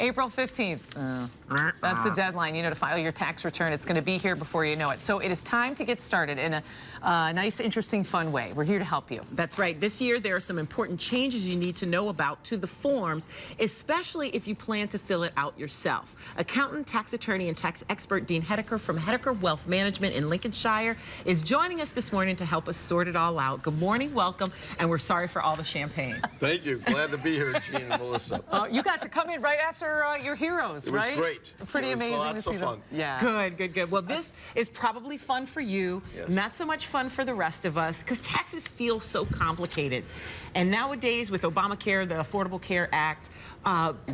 April 15th. That's the deadline, to file your tax return. It's going to be here before you know it. So it is time to get started in a nice, interesting, fun way. We're here to help you. That's right. This year, there are some important changes you need to know about to the forms, especially if you plan to fill it out yourself. Accountant, tax attorney, and tax expert Dean Hedeker from Hedeker Wealth Management in Lincolnshire is joining us this morning to help us sort it all out. Good morning, welcome, and we're sorry for all the champagne. Thank you. Glad to be here, Gene and Melissa. You got to come in right after your heroes, right? It was great. Pretty amazing lots to see of fun. them. Yeah. Good, good, good. Well, this is probably fun for you, not so much fun for the rest of us, because taxes feel so complicated. And nowadays, with Obamacare, the Affordable Care Act,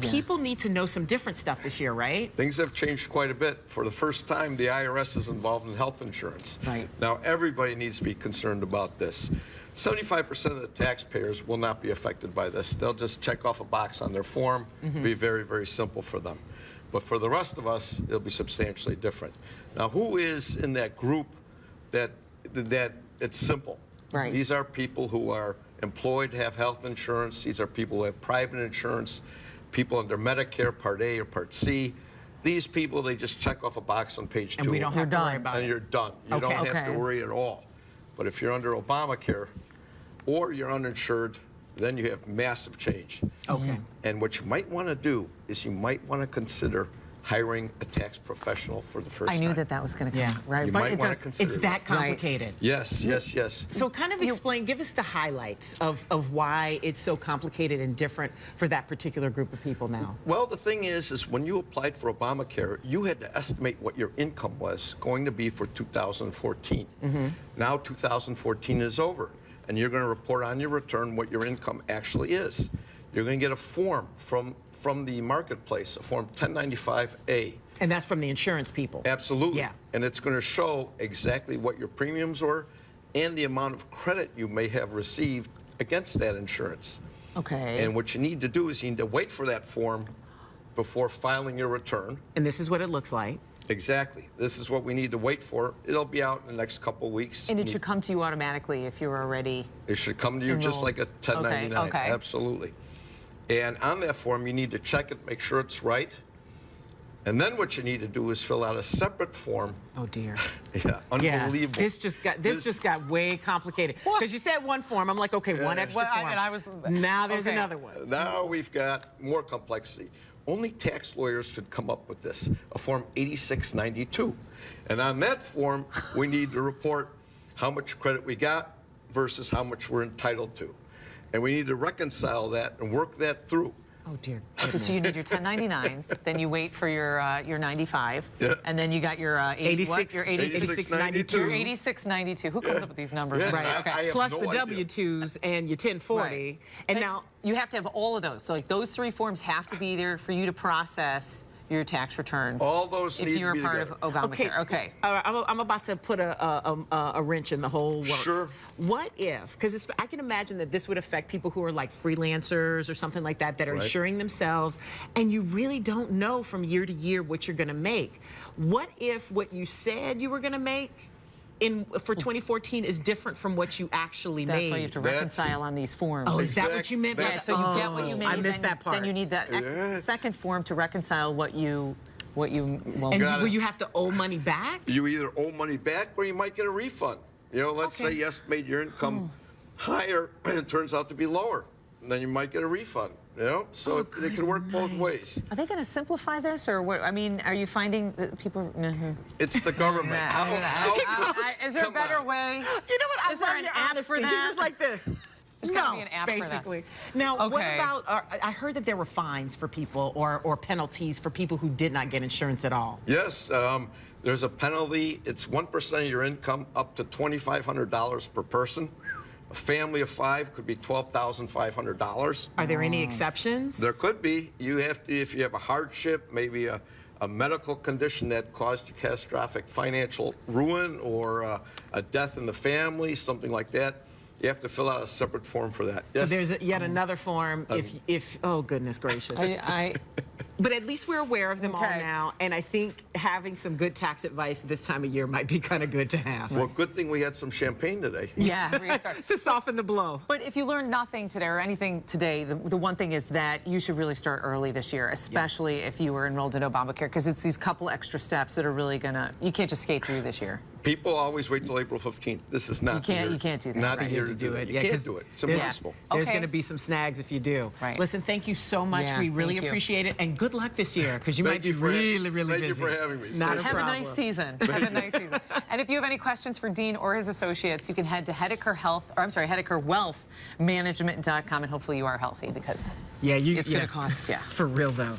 people need to know some different stuff this year, right? Things have changed quite a bit. For the first time, the IRS is involved in health insurance. Right. Now, everybody needs to be concerned about this. 75% of the taxpayers will not be affected by this. They'll just check off a box on their form. It'll be very, very simple for them. But for the rest of us, it'll be substantially different. Now, who is in that group that it's simple? Right. These are people who are employed, have health insurance. These are people who have private insurance, people under Medicare Part A or Part C. These people, they just check off a box on page 2. And we don't have to worry about it. And you're done. You don't have to worry at all. But if you're under Obamacare or you're uninsured, then you have massive change. Okay. And what you might want to do is you might want to consider hiring a tax professional for the first time. I knew that was going to come, right? You But might want to consider It's that complicated. Right. Yes, yes, yes. So kind of explain, give us the highlights of why it's so complicated and different for that particular group of people now. Well, the thing is when you applied for Obamacare, you had to estimate what your income was going to be for 2014. Now 2014 is over, and you're going to report on your return what your income actually is. You're going to get a form from the marketplace, a form 1095A. And that's from the insurance people. Absolutely. Yeah. And it's going to show exactly what your premiums were and the amount of credit you may have received against that insurance. Okay. And what you need to do is you need to wait for that form before filing your return. And this is what it looks like. Exactly. This is what we need to wait for. It'll be out in the next couple of weeks. And it should come to you automatically if you're already It should come to you just like a 1099. Okay. Absolutely. And on that form, you need to check it, make sure it's right. And then what you need to do is fill out a separate form. Oh dear. Yeah, unbelievable. Yeah, this just got way complicated. Because you said one form, I'm like, okay, one extra form. And I was, now there's another one. Now we've got more complexity. Only tax lawyers could come up with this, a form 8692. And on that form, we need to report how much credit we got versus how much we're entitled to. And we need to reconcile that and work that through. Oh dear. okay, so you did your 1099, then you wait for your 95, and then you got your 8692. Your 8692. Who comes up with these numbers? Yeah, Right. I have Plus no the idea. W-2s and your 1040. Right. And now you have to have all of those. So like those 3 forms have to be there for you to process your tax returns. All those if need you're to be part together. of Obamacare. Okay. I'm about to put a wrench in the whole works. Sure. What if, because I can imagine that this would affect people who are like freelancers or something like that are insuring themselves, and you really don't know from year to year what you're going to make. What if what you said you were going to make for 2014 is different from what you actually made? That's why you have to reconcile on these forms. Oh, is that what you meant? Yeah, so you get what you made. I missed that part. Then you need that second form to reconcile what you well. And will you have to owe money back? You either owe money back or you might get a refund. You know, let's say you estimate your income higher and it turns out to be lower. And then you might get a refund. You know, so it can work both ways. Are they going to simplify this, or what? I mean, are you finding that people? It's the government. Is there a better way? You know what? Is there an app for that? Just like this. There's got to be an app basically. for that. Now, what about? I heard that there were fines for people or penalties for people who did not get insurance at all. Yes, there's a penalty. It's 1% of your income, up to $2,500 per person. A family of 5 could be $12,500. Are there any exceptions? There could be. You have to, if you have a hardship, maybe a medical condition that caused you catastrophic financial ruin or a death in the family, something like that. You have to fill out a separate form for that. So there's yet another form if oh goodness gracious. But at least we're aware of them all Okay. now, and I think having some good tax advice this time of year might be kind of good to have. Well, good thing we had some champagne today. Yeah, we're gonna start. To soften the blow. But if you learned nothing today or anything today, the one thing is that you should really start early this year, especially if you were enrolled in Obamacare, because it's these couple extra steps that are really gonna, you can't just skate through this year. People always wait till April 15th. This is not the year. You can't do that, Not right. the year to do it. You can't do it. It's impossible. There's Okay. going to be some snags if you do. Right. Listen, thank you so much. Yeah, we really thank you. appreciate it, and good luck this year, because you Thank might be you for really, really thank busy. you for having me. Not a Have a problem. nice season. Have a nice season. And if you have any questions for Dean or his associates, you can head to HedekerWealthManagement.com, and hopefully you are healthy, because Yeah, it's going to cost you. For real, though.